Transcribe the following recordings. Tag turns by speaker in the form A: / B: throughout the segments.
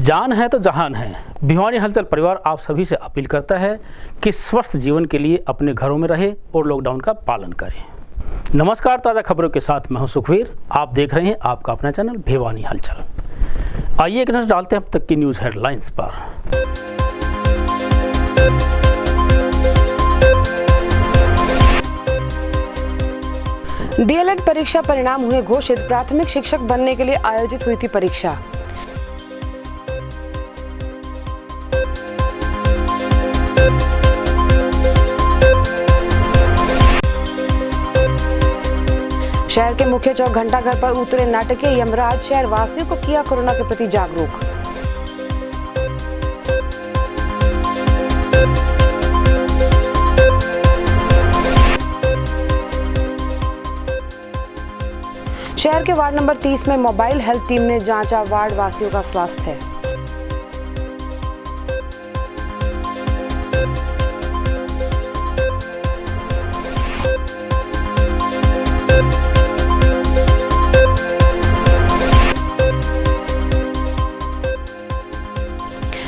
A: जान है तो जहान है। भिवानी हलचल परिवार आप सभी से अपील करता है कि स्वस्थ जीवन के लिए अपने घरों में रहे और लॉकडाउन का पालन करें। नमस्कार, ताज़ा खबरों के साथ मैं हूं सुखवीर। आप देख रहे हैं आपका अपना चैनल भिवानी हलचल। आइए एक नजर डालते हैं अब तक की न्यूज़ हेडलाइंस पर।
B: डीएलएड परीक्षा परिणाम हुए घोषित। प्राथमिक शिक्षक बनने के लिए आयोजित हुई थी परीक्षा। शहर के मुख्य चौक घंटाघर पर उतरे नाटकीय यमराज। शहर वासियों को किया कोरोना के प्रति जागरूक। शहर के वार्ड नंबर 30 में मोबाइल हेल्थ टीम ने जांचा वार्ड वासियों का स्वास्थ्य।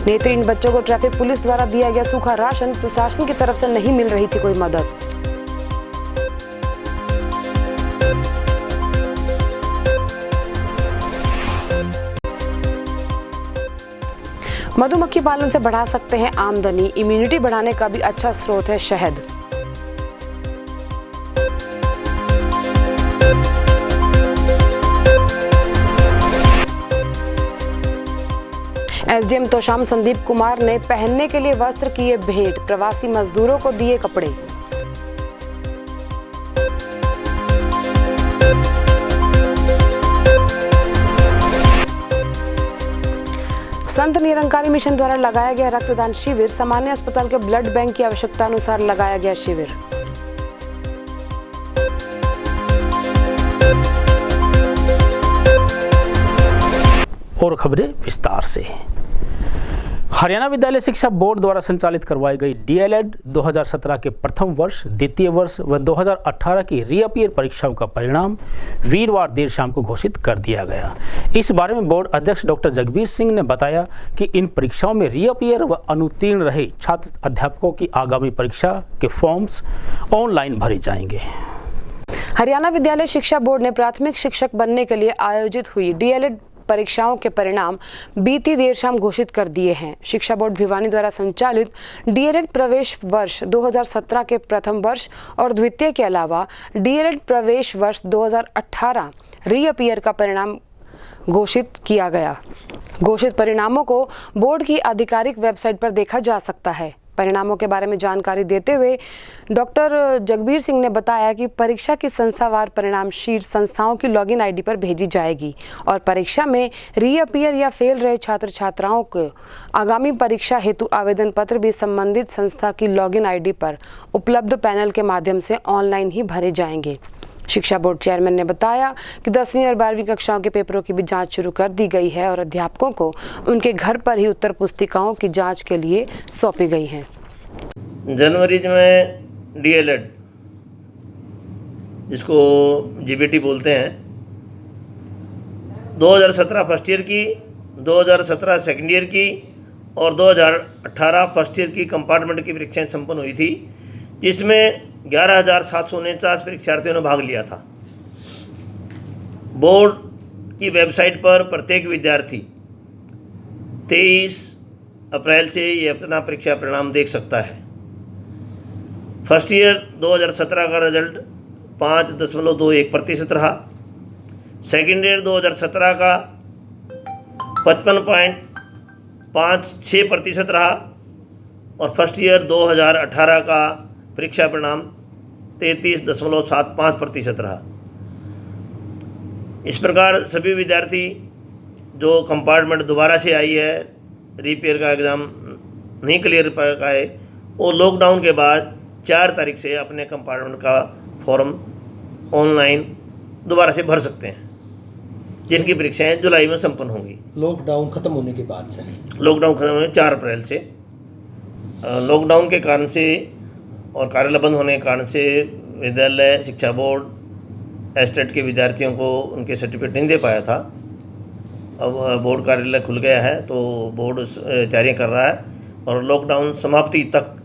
B: नेत्रहीन बच्चों को ट्रैफिक पुलिस द्वारा दिया गया सूखा राशन। प्रशासन की तरफ से नहीं मिल रही थी कोई मदद। मधुमक्खी पालन से बढ़ा सकते हैं आमदनी। इम्यूनिटी बढ़ाने का भी अच्छा स्रोत है शहद। एसडीएम तोशाम संदीप कुमार ने पहनने के लिए वस्त्र किए भेंट। प्रवासी मजदूरों को दिए कपड़े। संत निरंकारी मिशन द्वारा लगाया गया रक्तदान शिविर। सामान्य अस्पताल के ब्लड बैंक की आवश्यकता अनुसार लगाया गया शिविर।
A: और खबरें विस्तार से। हरियाणा विद्यालय शिक्षा बोर्ड द्वारा संचालित करवाई गई डीएलएड 2017 के प्रथम वर्ष, द्वितीय वर्ष व 2018 की रीअपियर परीक्षाओं का परिणाम वीरवार देर शाम को घोषित कर दिया गया। इस बारे में बोर्ड अध्यक्ष डॉक्टर जगबीर सिंह ने बताया कि इन परीक्षाओं में रीअपियर व अनुत्तीर्ण रहे छात्र अध्यापकों की आगामी परीक्षा के फॉर्म्स ऑनलाइन भरे जाएंगे।
B: हरियाणा विद्यालय शिक्षा बोर्ड ने प्राथमिक शिक्षक बनने के लिए आयोजित हुई डीएलएड परीक्षाओं के परिणाम बीती देर शाम घोषित कर दिए हैं। शिक्षा बोर्ड भिवानी द्वारा संचालित डीएलएड प्रवेश वर्ष 2017 के प्रथम वर्ष और द्वितीय के अलावा डीएलएड प्रवेश वर्ष 2018 रीअपियर का परिणाम घोषित किया गया। घोषित परिणामों को बोर्ड की आधिकारिक वेबसाइट पर देखा जा सकता है। परिणामों के बारे में जानकारी देते हुए डॉक्टर जगबीर सिंह ने बताया कि परीक्षा की संस्थावार परिणाम शीट संस्थाओं की लॉगिन आईडी पर भेजी जाएगी और परीक्षा में रीअपियर या फेल रहे छात्र छात्राओं को आगामी परीक्षा हेतु आवेदन पत्र भी संबंधित संस्था की लॉगिन आईडी पर उपलब्ध पैनल के माध्यम से ऑनलाइन ही भरे जाएंगे। शिक्षा बोर्ड चेयरमैन ने बताया कि 10वीं और 12वीं कक्षाओं के पेपरों की भी जांच शुरू कर दी गई है और अध्यापकों को उनके घर पर ही उत्तर पुस्तिकाओं की जांच के लिए सौंपी गई हैं।
C: जनवरी में डीएलएड, जिसको जीबीटी बोलते हैं, 2017 फर्स्ट ईयर की, 2017 सेकेंड ईयर की और 2018 फर्स्ट ईयर की कंपार्टमेंट की परीक्षाएं संपन्न हुई थी, जिसमें 11,749 परीक्षार्थियों ने भाग लिया था। बोर्ड की वेबसाइट पर प्रत्येक विद्यार्थी 23 अप्रैल से ये अपना परीक्षा परिणाम देख सकता है। फर्स्ट ईयर 2017 का रिजल्ट 5.21% रहा। सेकेंड ईयर 2017 का 55.56% रहा और फर्स्ट ईयर 2018 का परीक्षा परिणाम 33.75% रहा। इस प्रकार सभी विद्यार्थी जो कंपार्टमेंट दोबारा से आई है, रीपेयर का एग्ज़ाम नहीं क्लियर कर पाए, वो लॉकडाउन के बाद 4 तारीख से अपने कंपार्टमेंट का फॉर्म ऑनलाइन दोबारा से भर सकते हैं, जिनकी परीक्षाएं जुलाई में संपन्न होंगी।
D: लॉकडाउन ख़त्म होने के बाद से?
C: लॉकडाउन खत्म होने 4 अप्रैल से। लॉकडाउन के कारण से और कार्यालय बंद होने के कारण से विद्यालय शिक्षा बोर्ड एस्टेट के विद्यार्थियों को उनके सर्टिफिकेट नहीं दे पाया था। अब बोर्ड कार्यालय खुल गया है तो बोर्ड तैयारियां कर रहा है और लॉकडाउन समाप्ति तक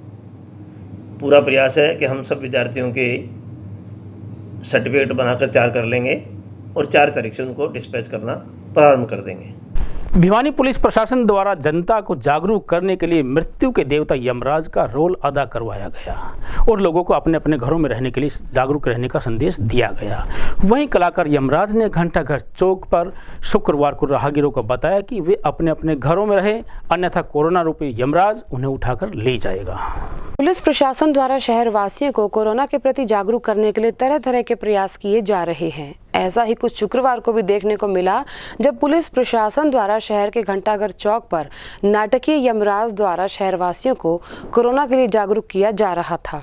C: पूरा प्रयास है कि हम सब विद्यार्थियों के सर्टिफिकेट बनाकर तैयार कर लेंगे और 4 तारीख से उनको डिस्पैच करना प्रारंभ कर देंगे।
A: भिवानी पुलिस प्रशासन द्वारा जनता को जागरूक करने के लिए मृत्यु के देवता यमराज का रोल अदा करवाया गया और लोगों को अपने अपने घरों में रहने के लिए जागरूक रहने का संदेश दिया गया। वहीं कलाकार यमराज ने घंटाघर चौक पर शुक्रवार को राहगीरों को बताया कि वे अपने अपने घरों में रहे, अन्यथा कोरोना रूपी यमराज उन्हें उठाकर ले जाएगा।
B: पुलिस प्रशासन द्वारा शहर वासियों को कोरोना के प्रति जागरूक करने के लिए तरह तरह के प्रयास किए जा रहे हैं। ऐसा ही कुछ शुक्रवार को भी देखने को मिला जब पुलिस प्रशासन द्वारा शहर के घंटाघर चौक पर नाटकीय यमराज द्वारा शहरवासियों को कोरोना के लिए जागरूक किया जा रहा था।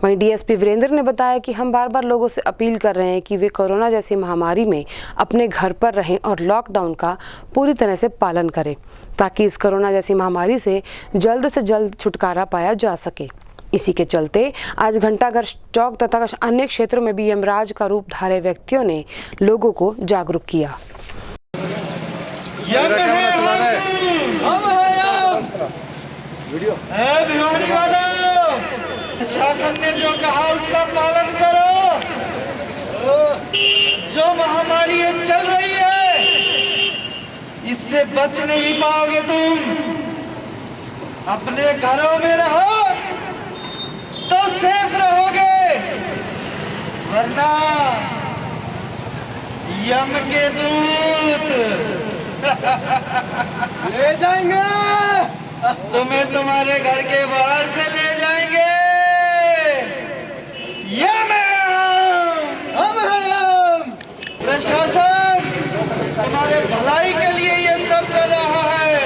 B: वहीं डीएसपी वीरेंद्र ने बताया कि हम बार बार लोगों से अपील कर रहे हैं कि वे कोरोना जैसी महामारी में अपने घर पर रहें और लॉकडाउन का पूरी तरह से पालन करें ताकि इस कोरोना जैसी महामारी से जल्द छुटकारा पाया जा सके। इसी के चलते आज घंटाघर चौक तथा अन्य क्षेत्रों में भी यमराज का रूप धारे व्यक्तियों ने लोगों को जागरूक किया।
E: भिवानी वालों, शासन ने जो कहा उसका पालन करो। जो महामारी चल रही है इससे बच नहीं पाओगे तुम। अपने घरों में रहो तो सेफ रहोगे, वरना यम के दूत ले जाएंगे, तुम्हें तुम्हारे घर के बाहर से ले जाएंगे। यम हम हैं। प्रशासन तुम्हारे भलाई के लिए ये सब कर रहा है,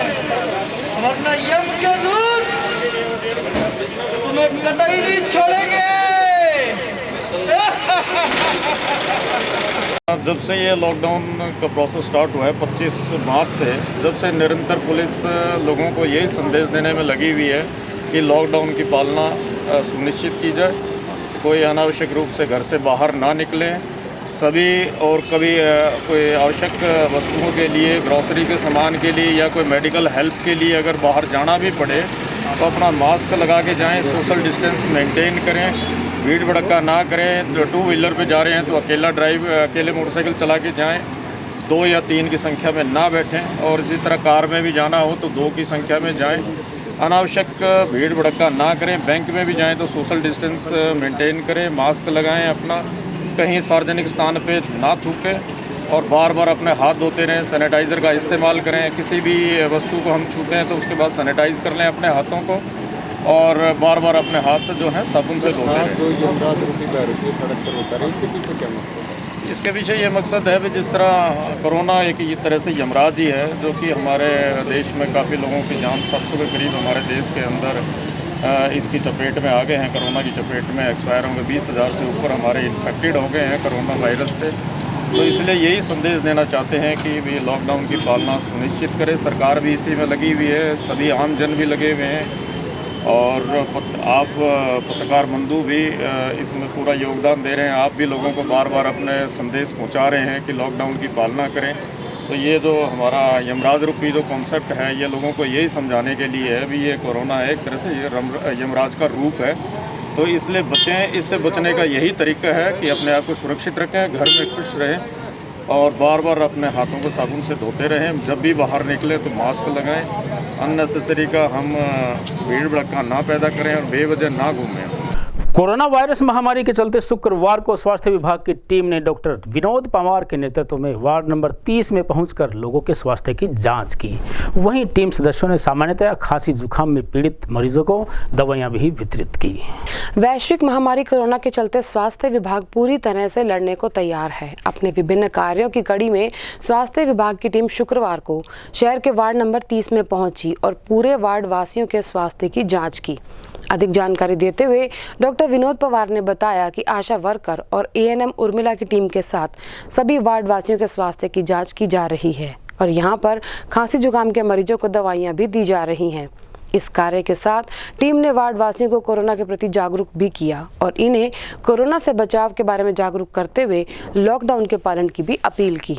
E: वरना यम के दूत तुम्हें कतई नहीं छोड़ेंगे।
F: जब से ये लॉकडाउन का प्रोसेस स्टार्ट हुआ है 25 मार्च से, जब से निरंतर पुलिस लोगों को यही संदेश देने में लगी हुई है कि लॉकडाउन की पालना सुनिश्चित की जाए, कोई अनावश्यक रूप से घर से बाहर ना निकलें सभी, और कभी कोई आवश्यक वस्तुओं के लिए, ग्रॉसरी के सामान के लिए या कोई मेडिकल हेल्प के लिए अगर बाहर जाना भी पड़े तो अपना मास्क लगा के जाएं, सोशल डिस्टेंस मेंटेन करें, भीड़ भड़का ना करें। 2 व्हीलर पे जा रहे हैं तो अकेले मोटरसाइकिल चला के जाएं, 2 या 3 की संख्या में ना बैठें, और इसी तरह कार में भी जाना हो तो 2 की संख्या में जाएं। अनावश्यक भीड़ भड़का ना करें। बैंक में भी जाएं तो सोशल डिस्टेंस मेंटेन करें, मास्क लगाएं अपना, कहीं सार्वजनिक स्थान पे ना थूकें और बार बार अपने हाथ धोते रहें, सैनिटाइज़र का इस्तेमाल करें। किसी भी वस्तु को हम छूते हैं तो उसके बाद सैनिटाइज़ कर लें अपने हाथों को और बार बार अपने हाथ जो है साबुन से धोते रहें।
G: जो यमराज रूपी सड़क पर होता है, इसके पीछे क्या मकसद है?
F: इसके पीछे ये मकसद है कि जिस तरह कोरोना एक ये तरह से यमराज ही है जो कि हमारे देश में काफ़ी लोगों की जान, 700 के करीब हमारे देश के अंदर इसकी चपेट में आ गए हैं, कोरोना की चपेट में एक्सपायर होंगे, 20,000 से ऊपर हमारे इन्फेक्टेड हो गए हैं कोरोना वायरस से। तो इसलिए यही संदेश देना चाहते हैं कि भी लॉकडाउन की पालना सुनिश्चित करें। सरकार भी इसी में लगी हुई है, सभी आम जन भी लगे हुए हैं और आप पत्रकार बंधु भी इसमें पूरा योगदान दे रहे हैं। आप भी लोगों को बार बार अपने संदेश पहुंचा रहे हैं कि लॉकडाउन की पालना करें। तो ये जो हमारा यमराज रूपी जो कॉन्सेप्ट है, ये लोगों को यही समझाने के लिए है भी ये कोरोना एक तरह से ये यमराज का रूप है, तो इसलिए बचें। इससे बचने का यही तरीका है कि अपने आप को सुरक्षित रखें, घर में खुश रहें और बार बार अपने हाथों को साबुन से धोते रहें। जब भी बाहर निकले तो मास्क लगाएं, अननेसेसरी का हम भीड़ भड़का ना पैदा करें और बेवजह ना घूमें।
A: कोरोना वायरस महामारी के चलते शुक्रवार को स्वास्थ्य विभाग की टीम ने डॉक्टर विनोद पवार के नेतृत्व में वार्ड नंबर 30 में पहुंचकर लोगों के स्वास्थ्य की जांच की। वहीं टीम सदस्यों ने सामान्यतः खांसी जुकाम में पीड़ित मरीजों को दवाइयां भी वितरित की।
B: वैश्विक महामारी कोरोना के चलते स्वास्थ्य विभाग पूरी तरह से लड़ने को तैयार है। अपने विभिन्न कार्यों की कड़ी में स्वास्थ्य विभाग की टीम शुक्रवार को शहर के वार्ड नंबर 30 में पहुंची और पूरे वार्ड वासियों के स्वास्थ्य की जाँच की। अधिक जानकारी देते हुए डॉक्टर विनोद पवार ने बताया कि आशा वर्कर और एएनएम उर्मिला की टीम के साथ सभी वार्ड वासियों के स्वास्थ्य की जांच की जा रही है और यहां पर खांसी जुकाम के मरीजों को दवाइयां भी दी जा रही हैं। इस कार्य के साथ टीम ने वार्ड वासियों को कोरोना के प्रति जागरूक भी किया और इन्हें कोरोना से बचाव के बारे में जागरूक करते हुए लॉकडाउन के पालन की भी अपील की।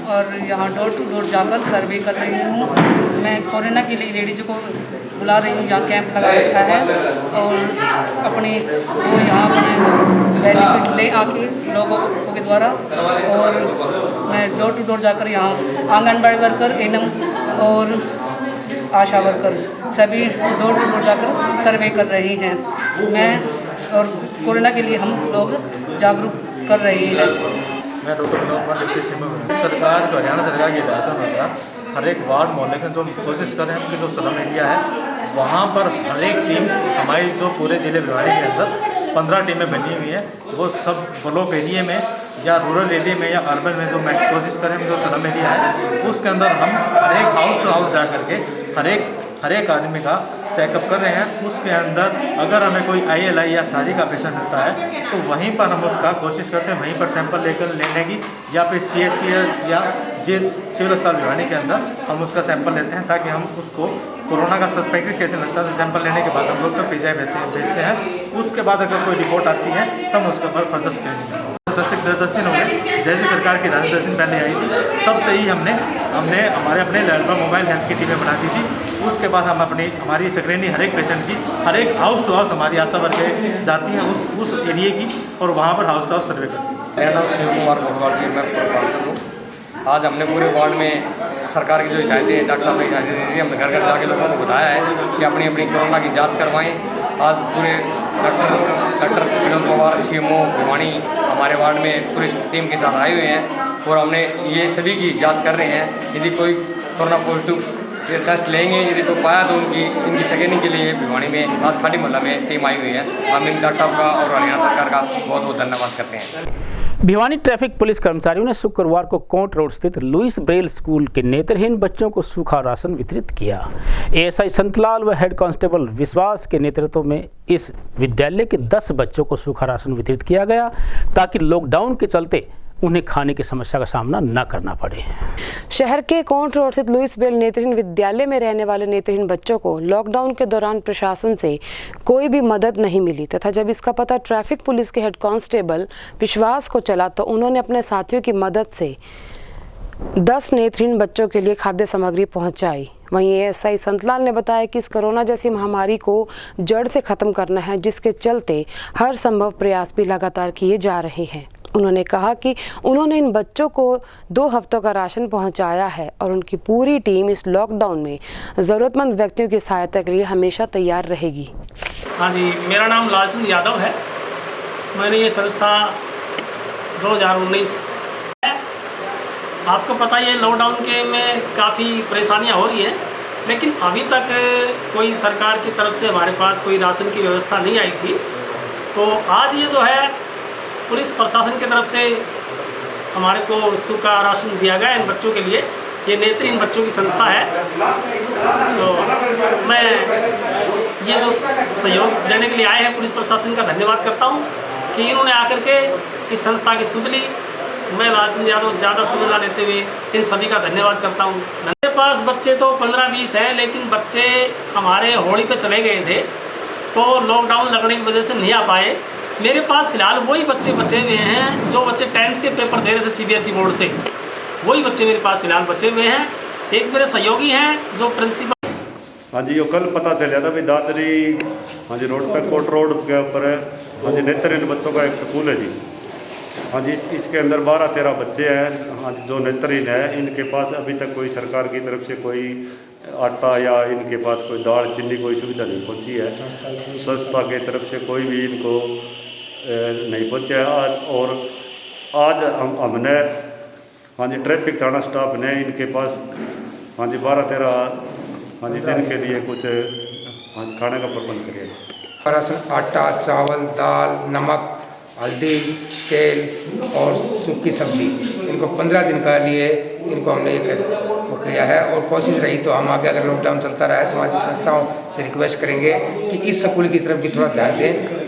H: और यहाँ डोर टू डोर जाकर सर्वे कर रही हूँ। मैं कोरोना के लिए लेडीज़ को बुला रही हूँ, यहाँ कैंप लगा रखा है और अपनी वो यहाँ अपने बेनिफिट ले आके लोगों के द्वारा। और मैं डोर टू डोर जाकर यहाँ आंगनबाड़ी वर्कर, एनएम और आशा वर्कर सभी डोर टू डोर जाकर सर्वे कर रही हैं। मैं और कोरोना के लिए हम लोग जागरूक कर रहे हैं।
I: मैं doctor Vinod Kumar deputy CM सरकार को हरियाणा सरकार की हिदायतों अनुसार हर एक वार्ड मोहल्ले के जो कोशिश कर रहे हैं कि जो स्लम एरिया है वहाँ पर हर एक टीम हमारी जो पूरे जिले भिवानी के अंदर 15 टीमें बनी हुई हैं, वो सब ब्लॉक एरिया में या रूरल एरिया में या अर्बन में जो मैं कोशिश करें जो स्लम एरिया है उसके अंदर हम हर एक हाउस टू हाउस जा करके हर एक आदमी का चेकअप कर रहे हैं। उसके अंदर अगर हमें कोई ILI या शादी का पेशेंट होता है तो वहीं पर हम उसका कोशिश करते हैं वहीं पर सैंपल लेने की, या फिर CHC या सिविल अस्पताल भिवानी के अंदर हम उसका सैंपल लेते हैं ताकि हम उसको कोरोना का सस्पेक्टेड केस लगता है तो सैंपल लेने के बाद हम लोग तो PGI भेजते हैं। उसके बाद अगर कोई रिपोर्ट आती है तब उसके ऊपर फर्दर स्कैनिंग 10 दिन हो गए जैसे सरकार की 10 दिन पहले आई थी तब से ही हमने हमारे अपने लेवल पर मोबाइल हेल्थ की टीमें बना दी थी। उसके बाद हम हमारी स्क्रीनिंग हर एक पेशेंट की हर एक हाउस टू हाउस हमारी आशा वर्कर जाती हैं उस एरिए की और वहाँ पर हाउस टू हाउस सर्वे करती हैं।
J: मेरा नाम शिव कुमार गोटवाल जी, मैं पार्षद हूँ। आज हमने पूरे वार्ड में सरकार की जो हिदायतें हैं, डॉक्टर साहब ने हिदायतें दी थी, हमने घर घर जाके लोगों को बताया है कि अपनी अपनी कोरोना की जांच करवाएं। आज पूरे डॉक्टर विनोद कुमार CMO भिवानी हमारे वार्ड में पूरी टीम के साथ आए हुए हैं और हमने ये सभी की जांच कर रहे हैं। यदि कोई कोरोना पॉजिटिव टेस्ट लेंगे, यदि कोई पाया तो इनकी स्क्रीनिंग के लिए भिवानी में आज खाड़ी मोहल्ला में टीम आई हुई है। हम इन डॉक्टर साहब का और हरियाणा सरकार का बहुत बहुत धन्यवाद करते हैं।
A: भिवानी ट्रैफिक पुलिस कर्मचारियों ने शुक्रवार को कोंट रोड स्थित लुइस ब्रेल स्कूल के नेत्रहीन बच्चों को सूखा राशन वितरित किया। ASI संतलाल व हेड कांस्टेबल विश्वास के नेतृत्व में इस विद्यालय के 10 बच्चों को सूखा राशन वितरित किया गया ताकि लॉकडाउन के चलते उन्हें खाने की समस्या का सामना न करना पड़े।
B: शहर के कोंट रोड स्थित लुइस ब्रेल नेत्रहीन विद्यालय में रहने वाले नेत्रहीन बच्चों को लॉकडाउन के दौरान प्रशासन से कोई भी मदद नहीं मिली तथा जब इसका पता ट्रैफिक पुलिस के हेड कांस्टेबल विश्वास को चला तो उन्होंने अपने साथियों की मदद से 10 नेत्रहीन बच्चों के लिए खाद्य सामग्री पहुंचाई। वहीं ASI संतलाल ने बताया कि इस कोरोना जैसी महामारी को जड़ से खत्म करना है, जिसके चलते हर संभव प्रयास भी लगातार किए जा रहे हैं। उन्होंने कहा कि उन्होंने इन बच्चों को 2 हफ्तों का राशन पहुंचाया है और उनकी पूरी टीम इस लॉकडाउन में ज़रूरतमंद व्यक्तियों की सहायता के लिए हमेशा तैयार रहेगी।
K: हाँ जी, मेरा नाम लालचंद यादव है। मैंने ये संस्था 2019 है। आपको पता ही है लॉकडाउन के में काफ़ी परेशानियाँ हो रही हैं, लेकिन अभी तक कोई सरकार की तरफ से हमारे पास कोई राशन की व्यवस्था नहीं आई थी। तो आज ये जो है पुलिस प्रशासन की तरफ से हमारे को सूखा राशन दिया गया इन बच्चों के लिए। ये नेत्रहीन बच्चों की संस्था है। तो मैं ये जो सहयोग देने के लिए आए हैं पुलिस प्रशासन का धन्यवाद करता हूँ कि इन्होंने आकर के इस संस्था की सुध ली। मैं लालचंद यादव ज़्यादा समय ना लेते हुए इन सभी का धन्यवाद करता हूँ। मेरे पास बच्चे तो 15-20 हैं, लेकिन बच्चे हमारे होली पे चले गए थे तो लॉकडाउन लगने की वजह से नहीं आ पाए। मेरे पास फ़िलहाल वही बच्चे बचे हुए हैं जो बच्चे 10th के पेपर दे रहे थे CBSE बोर्ड से, वही बच्चे मेरे पास फ़िलहाल बचे हुए हैं। एक मेरे सहयोगी हैं जो प्रिंसिपल।
L: हाँ जी, वो कल पता चला था भी दादरी हाँ जी रोड पर कोट रोड के ऊपर है हाँ जी नेत्रहीन बच्चों का एक स्कूल है जी। हाँ जी, इसके अंदर 12-13 बच्चे हैं हाँ जी जो नेत्रहीन है। इनके पास अभी तक कोई सरकार की तरफ से कोई आटा या इनके पास कोई दाल चीनी कोई सुविधा नहीं पहुंची है। संस्था की तरफ से कोई भी इनको नहीं पहुंचा है। और आज हमने हाँ जी ट्रैफिक थाना स्टाफ ने इनके पास हाँ जी 12-13 हाँ जी दिन के लिए कुछ हाँ जी खाने का प्रबंध करिए।
M: राशन आटा, चावल, दाल, नमक, हल्दी, तेल और सूखी सब्जी इनको 15 दिन का लिए इनको हमने एक वो किया है। और कोशिश रही तो हम आगे अगर लॉकडाउन चलता रहा है सामाजिक संस्थाओं से रिक्वेस्ट करेंगे कि इस स्कूल की तरफ भी थोड़ा ध्यान दें।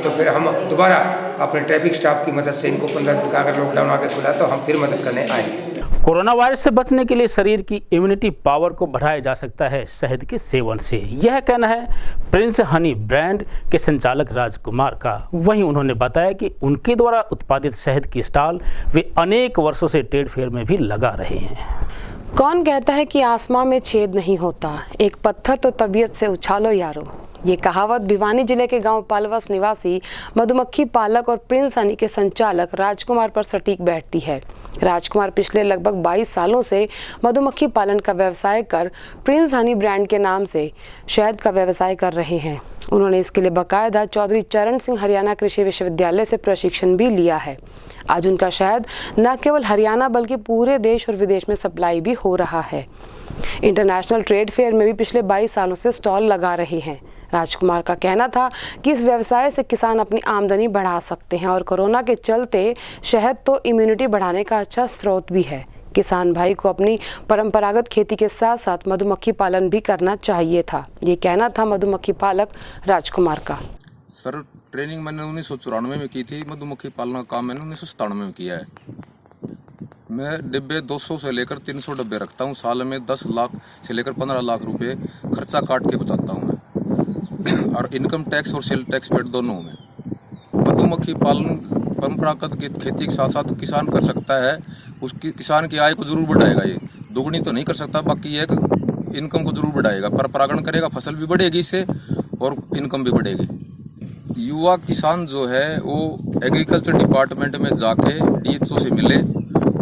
M: तो फिर हम दोबारा अपने ट्रैफिक स्टाफ की मदद से इनको 15 दिन का अगर लॉकडाउन आगे खुला तो हम फिर मदद करने आएंगे।
A: कोरोना वायरस से बचने के लिए शरीर की इम्यूनिटी पावर को बढ़ाया जा सकता है शहद के सेवन से। यह कहना है प्रिंस हनी ब्रांड के संचालक राजकुमार का। वहीं उन्होंने बताया कि उनके द्वारा उत्पादित शहद की स्टॉल वे अनेक वर्षों से ट्रेड फेयर में भी लगा रहे हैं।
B: कौन कहता है कि आसमां में छेद नहीं होता, एक पत्थर तो तबीयत से उछालो यारो। ये कहावत भिवानी जिले के गांव पालवस निवासी मधुमक्खी पालक और प्रिंस हनी के संचालक राजकुमार पर सटीक बैठती है। राजकुमार पिछले लगभग 22 सालों से मधुमक्खी पालन का व्यवसाय कर प्रिंस हनी ब्रांड के नाम से शहद का व्यवसाय कर रहे हैं। उन्होंने इसके लिए बाकायदा चौधरी चरण सिंह हरियाणा कृषि विश्वविद्यालय से प्रशिक्षण भी लिया है। आज उनका शहद न केवल हरियाणा बल्कि पूरे देश और विदेश में सप्लाई भी हो रहा है। इंटरनेशनल ट्रेड फेयर में भी पिछले 22 सालों से स्टॉल लगा रहे हैं। राजकुमार का कहना था कि इस व्यवसाय से किसान अपनी आमदनी बढ़ा सकते हैं और कोरोना के चलते शहद तो इम्यूनिटी बढ़ाने का अच्छा स्रोत भी है। किसान भाई को अपनी परंपरागत खेती के साथ साथ मधुमक्खी पालन भी करना चाहिए था। ये कहना था मधुमक्खी पालक राजकुमार का।
N: सर ट्रेनिंग मैंने 1994 में की थी। मधुमक्खी पालन का काम मैंने 1997 में किया है। मैं डिब्बे 200 से लेकर 300 डब्बे रखता हूँ। साल में 10 लाख से लेकर 15 लाख रुपए खर्चा काट के बचाता हूँ मैं। और इनकम टैक्स और सेल टैक्स पेड दोनों में। मधुमक्खी पालन परंपरागत खेती के साथ साथ किसान कर सकता है। उसकी किसान की आय को जरूर बढ़ाएगा। ये दोगुनी तो नहीं कर सकता, बाकी एक इनकम को जरूर बढ़ाएगा। पर परागण करेगा, फसल भी बढ़ेगी इससे और इनकम भी बढ़ेगी। युवा किसान जो है वो एग्रीकल्चर डिपार्टमेंट में जाके DHO से मिले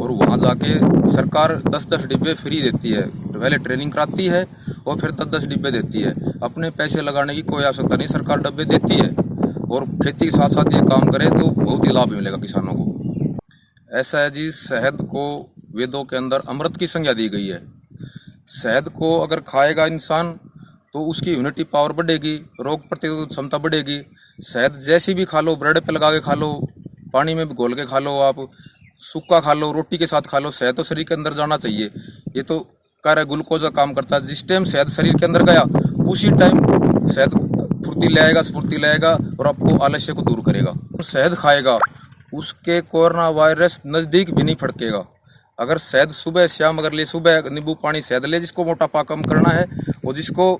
N: और वहाँ जाके सरकार 10-10 डिब्बे फ्री देती है। पहले ट्रेनिंग कराती है और फिर 10-10 डिब्बे देती है। अपने पैसे लगाने की कोई आवश्यकता नहीं, सरकार डब्बे देती है। और खेती के साथ साथ ये काम करे तो बहुत ही लाभ मिलेगा किसानों को। ऐसा है जी, शहद को वेदों के अंदर अमृत की संज्ञा दी गई है। शहद को अगर खाएगा इंसान तो उसकी इम्यूनिटी पावर बढ़ेगी, रोग प्रतिरोधक क्षमता बढ़ेगी। शहद जैसी भी खा लो, ब्रेड पे लगा के खा लो, पानी में भी घोल के खा लो, आप सूखा खा लो, रोटी के साथ खा लो। शहद तो शरीर के अंदर जाना चाहिए। ये तो कार्य ग्लूकोज का काम करता है। जिस टाइम शहद शरीर के अंदर गया उसी टाइम शहद फुर्ती लाएगा, स्फूर्ति लाएगा और आपको आलस्य को दूर करेगा। शहद खाएगा उसके कोरोना वायरस नज़दीक भी नहीं फड़केगा। अगर शहद सुबह शाम अगर ले, सुबह नींबू पानी शहद ले, जिसको मोटापा कम करना है और जिसको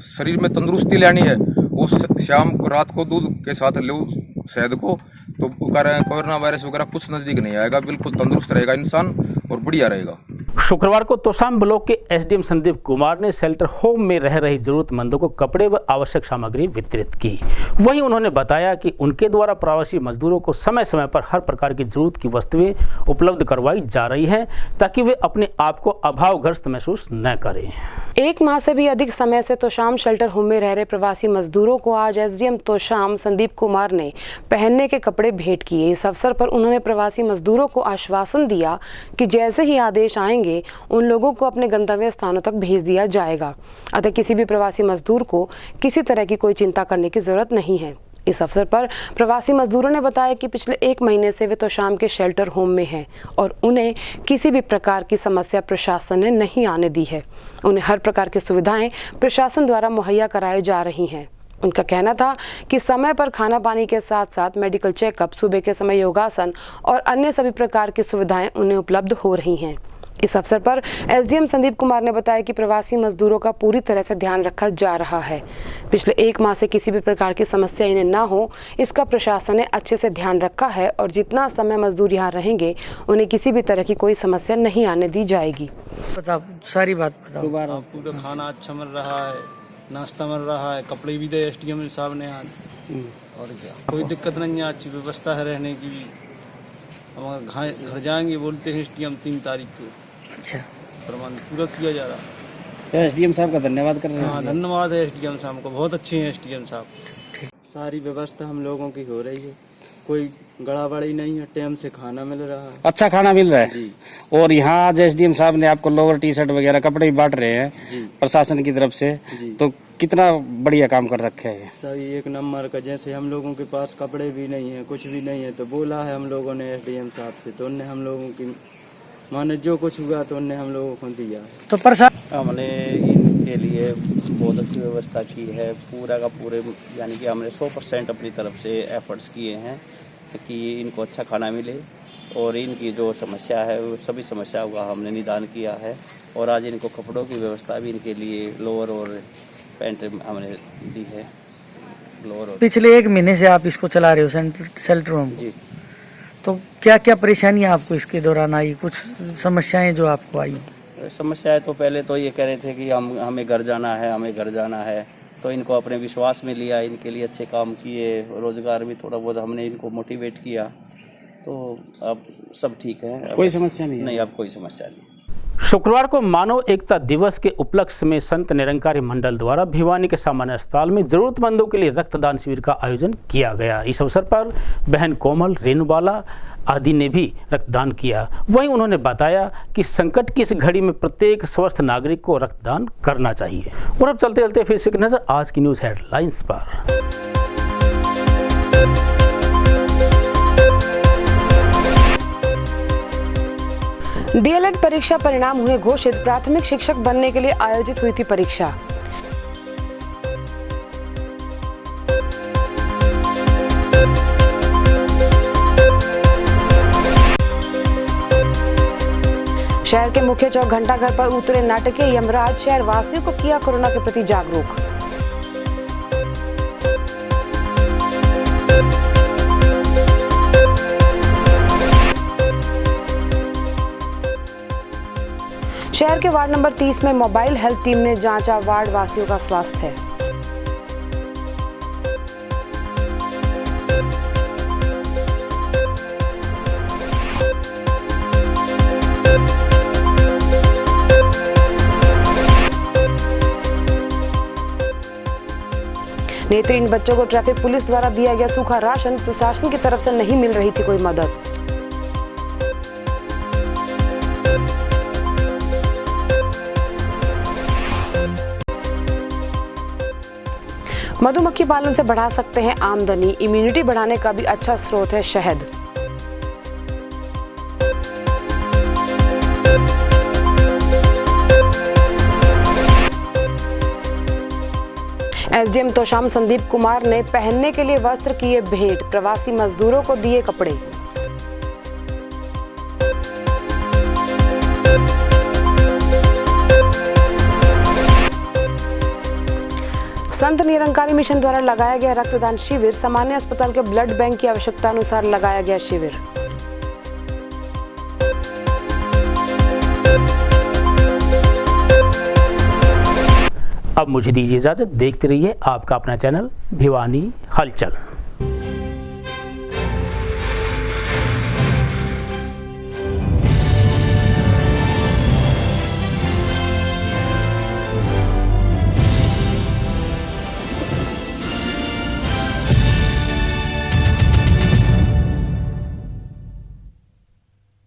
N: शरीर में तंदुरुस्ती लानी है, वो शाम को रात को दूध के साथ लो शहद को, तो कोरोना वायरस वगैरह कुछ नज़दीक नहीं आएगा। बिल्कुल तंदुरुस्त रहेगा इंसान और बढ़िया रहेगा।
A: शुक्रवार को तोशाम ब्लॉक के SDM संदीप कुमार ने शेल्टर होम में रह रही जरूरतमंदों को कपड़े व आवश्यक सामग्री वितरित की। वहीं उन्होंने बताया कि उनके द्वारा प्रवासी मजदूरों को समय समय पर हर प्रकार की जरूरत की वस्तुएं उपलब्ध करवाई जा रही हैं ताकि वे अपने आप को अभावग्रस्त महसूस न करें।
B: 1 माह से भी अधिक समय से तोशाम शेल्टर होम में रह रहे प्रवासी मजदूरों को आज SDM तोशाम संदीप कुमार ने पहनने के कपड़े भेंट किए। इस अवसर पर उन्होंने प्रवासी मजदूरों को आश्वासन दिया कि जैसे ही आदेश आएंगे उन लोगों को अपने गंतव्य स्थानों तक भेज दिया जाएगा। अतः किसी भी प्रवासी मजदूर को किसी तरह की कोई चिंता करने की जरूरत नहीं है। इस अवसर पर प्रवासी मजदूरों ने बताया कि पिछले 1 महीने से वे तोशाम के शेल्टर होम में हैं और उन्हें किसी भी प्रकार की समस्या प्रशासन ने नहीं आने दी है। उन्हें हर प्रकार की सुविधाएं प्रशासन द्वारा मुहैया कराई जा रही हैं। उनका कहना था कि समय पर खाना पानी के साथ साथ मेडिकल चेकअप, सुबह के समय योगासन और अन्य सभी प्रकार की सुविधाएं उन्हें उपलब्ध हो रही हैं। इस अवसर पर SDM संदीप कुमार ने बताया कि प्रवासी मजदूरों का पूरी तरह से ध्यान रखा जा रहा है। पिछले 1 माह से किसी भी प्रकार की समस्या इन्हें ना हो, इसका प्रशासन ने अच्छे से ध्यान रखा है और जितना समय मजदूर यहाँ रहेंगे उन्हें किसी भी तरह की कोई समस्या नहीं आने दी जाएगी।
E: सारी बात बताओ। पूरा खाना अच्छा मिल रहा है, नाश्ता मिल रहा है, कपड़े भी दे SDM साहब ने आज, और क्या कोई दिक्कत नहीं है। अच्छी व्यवस्था है रहने की भी। हम घर जाएंगे बोलते हैं SDM 3 तारीख को। अच्छा, प्रबंध पूरा किया जा रहा है।
I: तो SDM साहब का धन्यवाद कर रहे हैं।
E: हाँ, धन्यवाद है SDM साहब को, बहुत अच्छे हैं SDM साहब। सारी व्यवस्था हम लोगों की हो रही है, कोई गड़ाबड़ी नहीं है, टाइम से खाना मिल रहा है,
I: अच्छा खाना मिल रहा है
E: जी।
I: और यहाँ आज SDM साहब ने आपको लोअर टी-शर्ट वगैरह कपड़े भी बांट रहे हैं प्रशासन की तरफ से, तो कितना बढ़िया काम कर रखे है।
E: सभी 1 नंबर का। जैसे हम लोगों के पास कपड़े भी नहीं है, कुछ भी नहीं है, तो बोला है हम लोगों ने SDM साहब से, तो उनने हम लोगों की माने जो कुछ हुआ तो उनने हम लोगों को दिया है।
I: तो प्रशासन
O: हमने इनके लिए बहुत अच्छी व्यवस्था की है। पूरा का पूरे यानी कि हमने 100% अपनी तरफ से एफर्ट्स किए हैं कि इनको अच्छा खाना मिले और इनकी जो समस्या है वो सभी समस्याओं का हमने निदान किया है। और आज इनको कपड़ों की व्यवस्था भी इनके लिए लोअर और पैंट हमने दी है। लोअर और
P: पिछले 1 महीने से आप इसको चला रहे हो शेल्टर होम
O: जी।
P: तो क्या क्या परेशानियां आपको इसके दौरान आई, कुछ समस्याएं जो आपको आई?
O: समस्याएं तो पहले तो ये कह रहे थे कि हमें घर जाना है, हमें घर जाना है। तो इनको अपने विश्वास में लिया, इनके लिए अच्छे काम किए, रोजगार भी थोड़ा बहुत हमने इनको मोटिवेट किया। तो अब सब ठीक है,
A: कोई समस्या नहीं,
O: अब कोई समस्या नहीं।
A: शुक्रवार को मानव एकता दिवस के उपलक्ष्य में संत निरंकारी मंडल द्वारा भिवानी के सामान्य अस्पताल में जरूरतमंदों के लिए रक्तदान शिविर का आयोजन किया गया। इस अवसर पर बहन कोमल, रेणुबाला आदि ने भी रक्तदान किया। वहीं उन्होंने बताया कि संकट की इस घड़ी में प्रत्येक स्वस्थ नागरिक को रक्तदान करना चाहिए। और अब चलते चलते फिर से एक नजर आज की न्यूज हेडलाइंस पर।
B: डीएलएड परीक्षा परिणाम हुए घोषित। प्राथमिक शिक्षक बनने के लिए आयोजित हुई थी परीक्षा। शहर के मुख्य चौक घंटाघर पर उतरे नाटकीय यमराज। शहर वासियों को किया कोरोना के प्रति जागरूक। शहर के वार्ड नंबर 30 में मोबाइल हेल्थ टीम ने जांचा वार्ड वासियों का स्वास्थ्य। नेत्रहीन बच्चों को ट्रैफिक पुलिस द्वारा दिया गया सूखा राशन। प्रशासन की तरफ से नहीं मिल रही थी कोई मदद। मधुमक्खी पालन से बढ़ा सकते हैं आमदनी। इम्यूनिटी बढ़ाने का भी अच्छा स्रोत है शहद। एसडीएम तोशाम संदीप कुमार ने पहनने के लिए वस्त्र किए भेंट। प्रवासी मजदूरों को दिए कपड़े। संत निरंकारी मिशन द्वारा लगाया गया रक्तदान शिविर। सामान्य अस्पताल के ब्लड बैंक की आवश्यकता अनुसार लगाया गया शिविर।
A: अब मुझे दीजिए इजाजत। देखते रहिए आपका अपना चैनल भिवानी हलचल।